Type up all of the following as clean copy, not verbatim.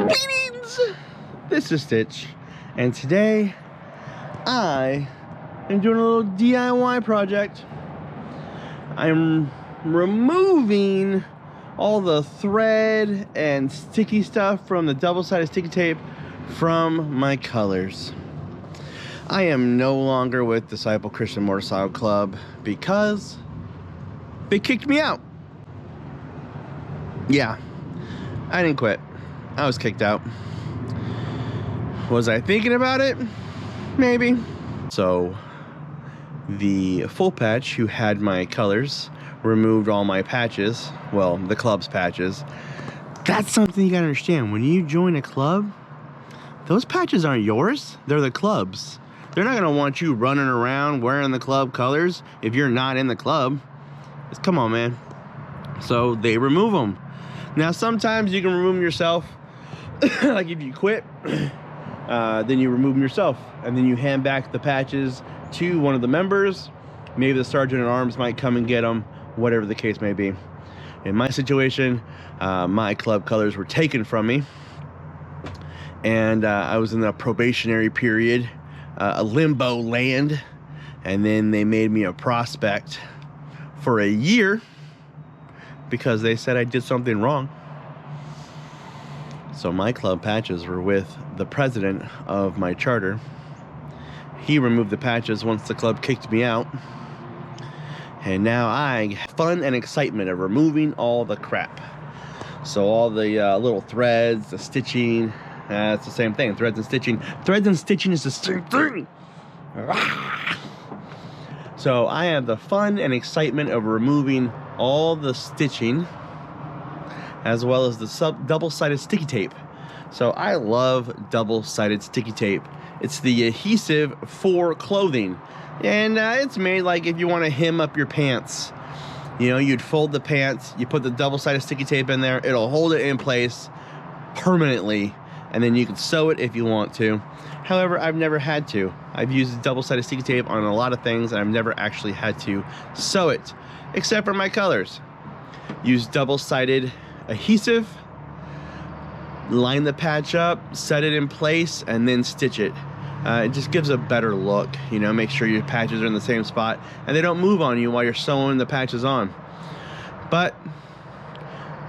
Greetings! This is Stitch, and today I am doing a little DIY project. I'm removing all the thread and sticky stuff from the double-sided sticky tape from my colors. I am no longer with Disciple Christian Motorcycle Club because they kicked me out. Yeah, I didn't quit. I was kicked out. Was I thinking about it? Maybe. So the full patch who had my colors removed all my patches. Well, the club's patches. That's something you gotta understand. When you join a club, those patches aren't yours. They're the club's. They're not gonna want you running around wearing the club colors if you're not in the club. Come on, man. So they remove them. Now, sometimes you can remove them yourself. Like if you quit, then you remove them yourself. And then you hand back the patches to one of the members. Maybe the sergeant at arms might come and get them, whatever the case may be. In my situation, my club colors were taken from me. And I was in the probationary period, a limbo land. And then they made me a prospect for a year because they said I did something wrong. So my club patches were with the president of my charter. He removed the patches once the club kicked me out. And now I have fun and excitement of removing all the crap. So all the little threads, the stitching, it's the same thing. Threads and stitching. Threads and stitching is the same thing. So I have the fun and excitement of removing all the stitching as well as the double-sided sticky tape. So I love double-sided sticky tape. It's the adhesive for clothing. And it's made like if you want to hem up your pants. You know, you'd fold the pants, you put the double-sided sticky tape in there, it'll hold it in place permanently, and then you can sew it if you want to. However, I've never had to. I've used double-sided sticky tape on a lot of things, and I've never actually had to sew it, except for my colors. Use double-sided adhesive, line the patch up, set it in place, and then stitch it. It just gives a better look, you know, make sure your patches are in the same spot and they don't move on you while you're sewing the patches on. But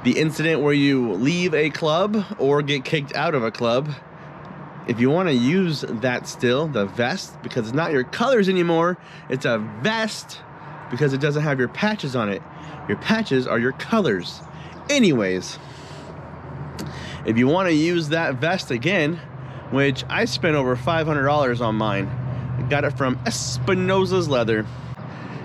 the incident where you leave a club or get kicked out of a club, if you want to use that still, the vest, because it's not your colors anymore, it's a vest because it doesn't have your patches on it. Your patches are your colors. Anyways, if you want to use that vest again, which I spent over $500 on mine, I got it from Espinosa's Leather,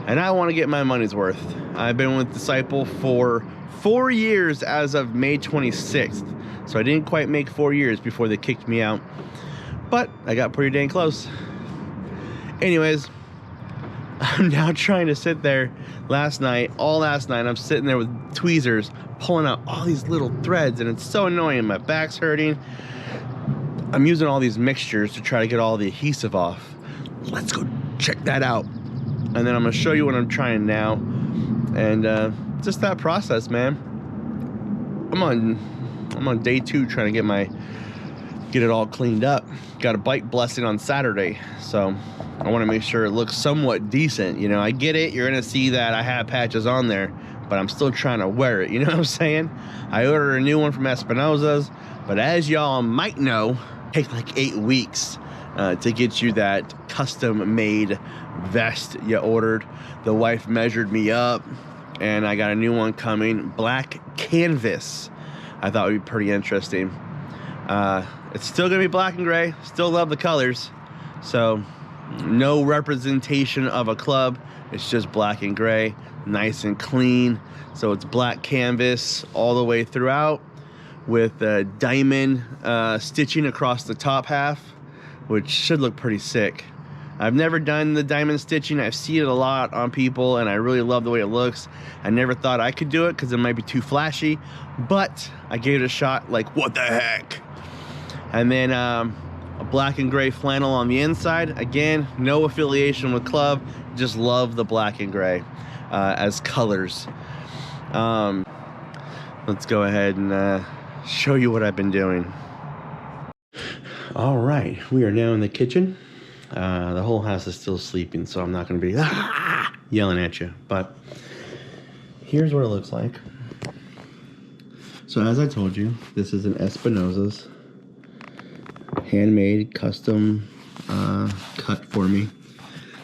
and I want to get my money's worth. I've been with Disciple for 4 years as of May 26th, so I didn't quite make 4 years before they kicked me out, but I got pretty dang close. Anyways, I'm now trying to sit there all last night, I'm sitting there with tweezers, pulling out all these little threads, and it's so annoying. My back's hurting. I'm using all these mixtures to try to get all the adhesive off. Let's go check that out. And then I'm gonna show you what I'm trying now. And just that process, man. I'm on day 2 trying to get it all cleaned up. Got a bike blessing on Saturday, so I want to make sure it looks somewhat decent. You know, I get it, you're gonna see that I have patches on there, but I'm still trying to wear it, you know what I'm saying? I ordered a new one from Espinosa's, but as y'all might know, it takes like 8 weeks to get you that custom made vest you ordered. The wife measured me up and I got a new one coming, black canvas. I thought it would be pretty interesting. It's still gonna be black and gray, still love the colors. So no representation of a club, it's just black and gray, nice and clean. So it's black canvas all the way throughout with diamond stitching across the top half, which should look pretty sick. I've never done the diamond stitching. I've seen it a lot on people and I really love the way it looks. I never thought I could do it because it might be too flashy, but I gave it a shot, like what the heck. And then a black and gray flannel on the inside. Again, no affiliation with club, just love the black and gray as colors. Let's go ahead and show you what I've been doing. All right, we are now in the kitchen. The whole house is still sleeping, so I'm not going to be yelling at you. But here's what it looks like. So as I told you, this is an Espinosa's. Handmade, custom cut for me.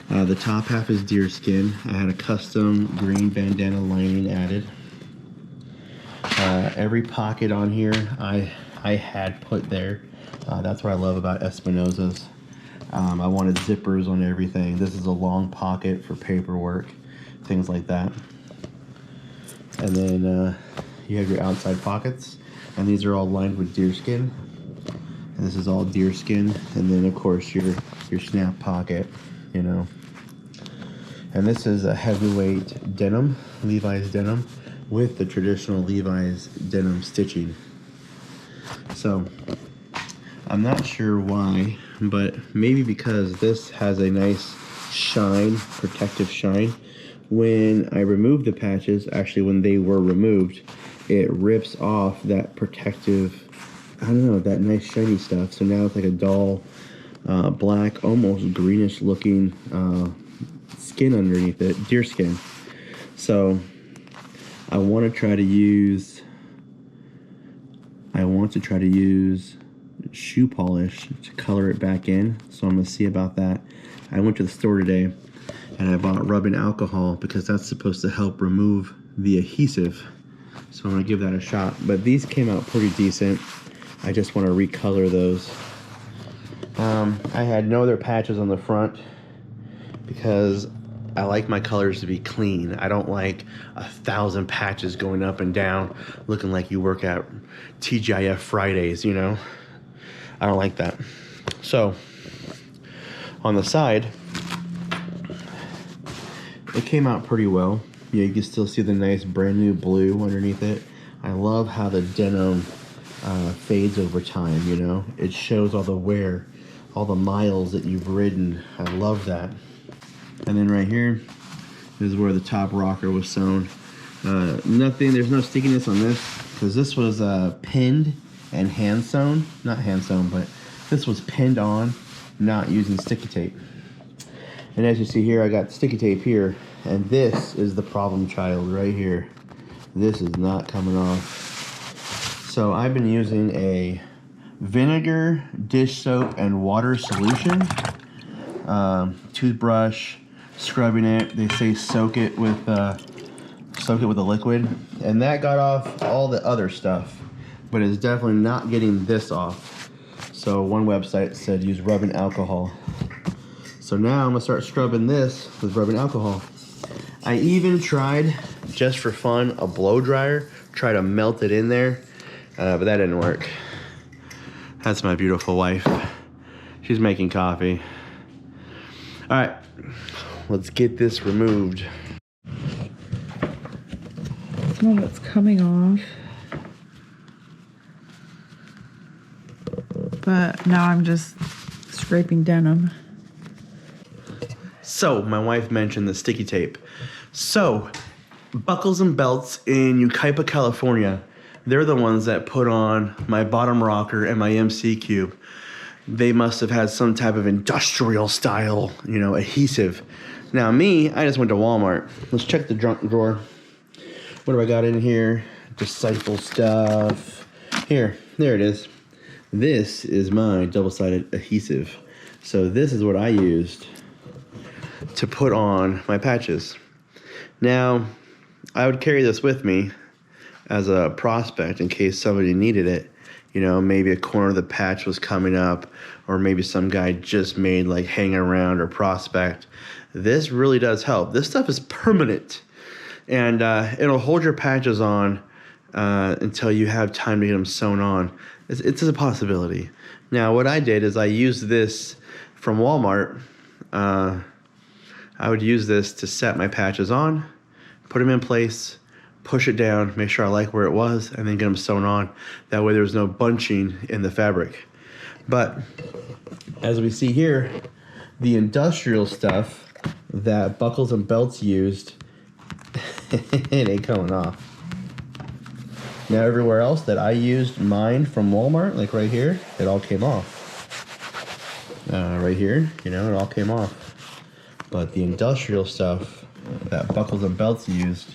The top half is deerskin. I had a custom green bandana lining added. Every pocket on here I had put there. That's what I love about Espinosa's. I wanted zippers on everything. This is a long pocket for paperwork, things like that. And then you have your outside pockets, and these are all lined with deerskin. And this is all deerskin, and then of course your snap pocket, you know. And this is a heavyweight denim, Levi's denim, with the traditional Levi's denim stitching. So I'm not sure why, but maybe because this has a nice shine, protective shine. When I remove the patches, actually when they were removed, it rips off that protective, I don't know, that nice shiny stuff. So now it's like a dull black, almost greenish looking skin underneath it, deer skin. So I want to try to use shoe polish to color it back in. So I'm going to see about that. I went to the store today and I bought rubbing alcohol because that's supposed to help remove the adhesive. So I'm going to give that a shot. But these came out pretty decent. I just want to recolor those. I had no other patches on the front because I like my colors to be clean. I don't like 1,000 patches going up and down looking like you work at TGIF Fridays, you know? I don't like that. So on the side, it came out pretty well. Yeah, you can still see the nice brand new blue underneath it. I love how the denim fades over time, you know? It shows all the wear, all the miles that you've ridden. I love that. And then right here is where the top rocker was sewn. There's no stickiness on this because this was pinned and hand sewn. Not hand sewn, but this was pinned on, not using sticky tape. And as you see here, I got sticky tape here, and this is the problem child right here. This is not coming off. So I've been using a vinegar, dish soap, and water solution. Toothbrush, scrubbing it. They say soak it with a liquid, and that got off all the other stuff, but it's definitely not getting this off. So one website said use rubbing alcohol. So now I'm gonna start scrubbing this with rubbing alcohol. I even tried, just for fun, a blow dryer, try to melt it in there, but that didn't work. That's my beautiful wife. She's making coffee. All right, let's get this removed. Some of it's coming off, but now I'm just scraping denim. So my wife mentioned the sticky tape. So Buckles and Belts in Yucaipa, California, they're the ones that put on my bottom rocker and my MC cube. They must have had some type of industrial style, you know, adhesive. Now me, I just went to Walmart. Let's check the junk drawer. What do I got in here? Disciple stuff. Here, there it is. This is my double-sided adhesive. So this is what I used to put on my patches. Now, I would carry this with me as a prospect in case somebody needed it. You know, maybe a corner of the patch was coming up, or maybe some guy just made like hang around or prospect. This really does help. This stuff is permanent, and it'll hold your patches on until you have time to get them sewn on. It's a possibility. Now, what I did is I used this from Walmart. I would use this to set my patches on, put them in place, push it down, make sure I like where it was, and then get them sewn on. That way there's no bunching in the fabric. But as we see here, the industrial stuff that Buckles and Belts used, it ain't coming off. Now everywhere else that I used mine from Walmart, like right here, it all came off. right here, you know, it all came off. But the industrial stuff that buckles and belts used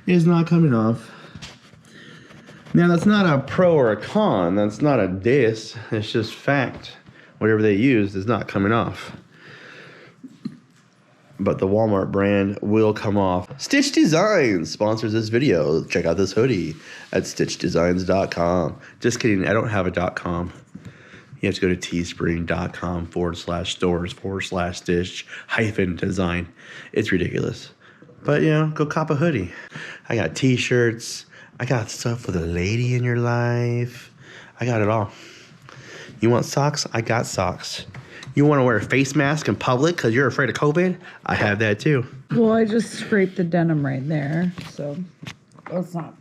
is not coming off. Now that's not a pro or a con, that's not a diss, it's just fact. Whatever they used is not coming off. But the Walmart brand will come off. Stitch Designs sponsors this video. Check out this hoodie at stitchdesigns.com. Just kidding, I don't have a .com. You have to go to teespring.com/stores/stitch-design. It's ridiculous. But, you know, go cop a hoodie. I got t-shirts. I got stuff for the lady in your life. I got it all. You want socks? I got socks. You want to wear a face mask in public because you're afraid of COVID? I have that too. Well, I just scraped the denim right there, so that's not.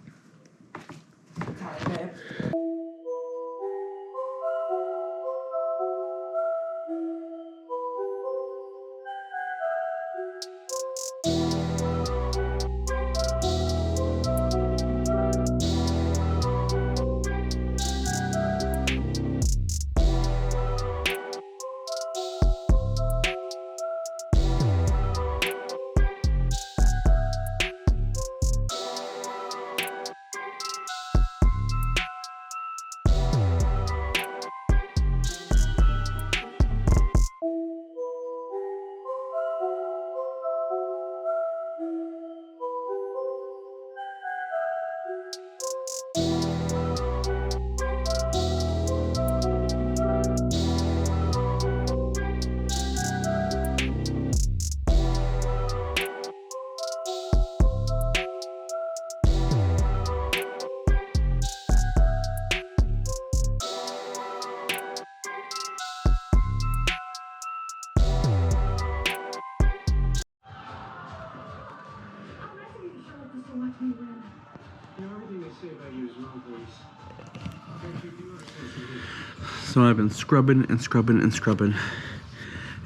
So I've been scrubbing and scrubbing and scrubbing.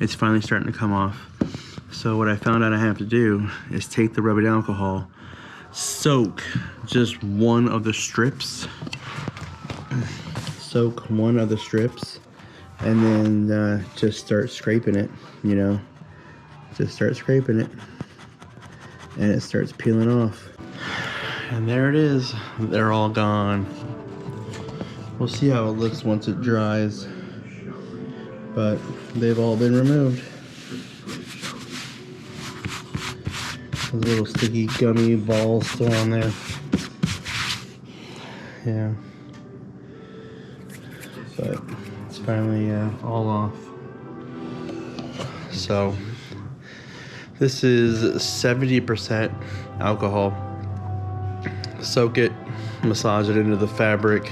It's finally starting to come off. So what I found out I have to do is take the rubbing alcohol, soak just one of the strips, and then just start scraping it, you know. Just start scraping it, and it starts peeling off. And there it is. They're all gone. We'll see how it looks once it dries, but they've all been removed. There's a little sticky gummy ball still on there. Yeah, but it's finally all off. So this is 70% alcohol. Soak it, massage it into the fabric,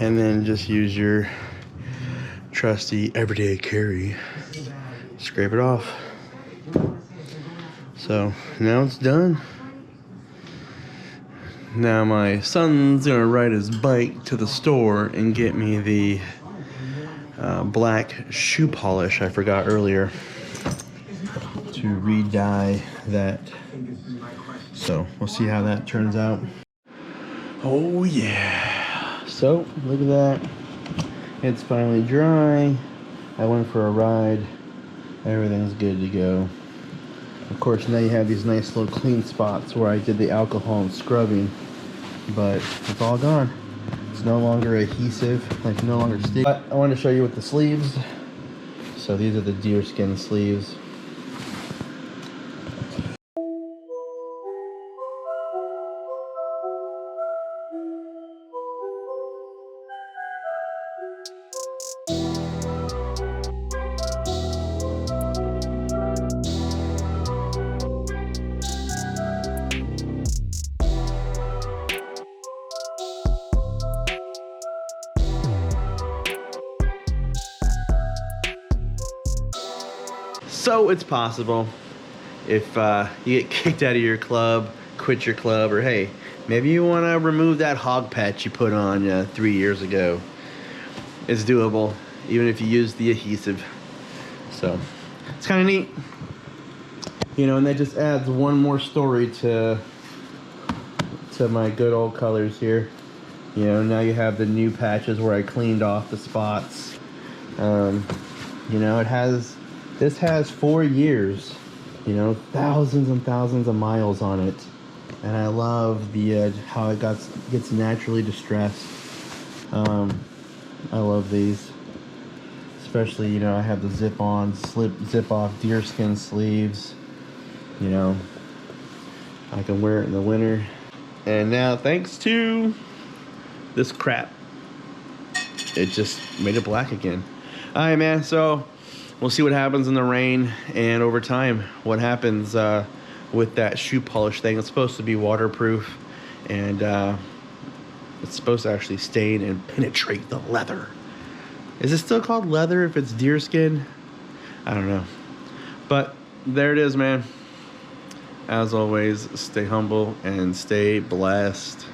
and then just use your trusty everyday carry. Scrape it off. So now it's done. Now my son's gonna ride his bike to the store and get me the black shoe polish I forgot earlier to re-dye that. So we'll see how that turns out. Oh yeah. So look at that. It's finally dry. I went for a ride. Everything's good to go. Of course, now you have these nice little clean spots where I did the alcohol and scrubbing, but it's all gone. It's no longer adhesive, like no longer sticky. But I wanted to show you with the sleeves. So these are the deerskin sleeves. So it's possible if you get kicked out of your club, quit your club, or hey, maybe you want to remove that hog patch you put on 3 years ago. It's doable, even if you use the adhesive. So it's kind of neat, you know, and that just adds one more story to my good old colors here. You know, now you have the new patches where I cleaned off the spots. You know, this has 4 years, you know, thousands and thousands of miles on it. And I love the how it gets naturally distressed. I love these. Especially, you know, I have the zip-on, zip-off deerskin sleeves. You know, I can wear it in the winter. And now, thanks to this crap, it just made it black again. All right, man, so we'll see what happens in the rain and over time. What happens with that shoe polish thing. It's supposed to be waterproof, and it's supposed to actually stain and penetrate the leather. Is it still called leather if it's deerskin? I don't know. But there it is, man. As always, stay humble and stay blessed.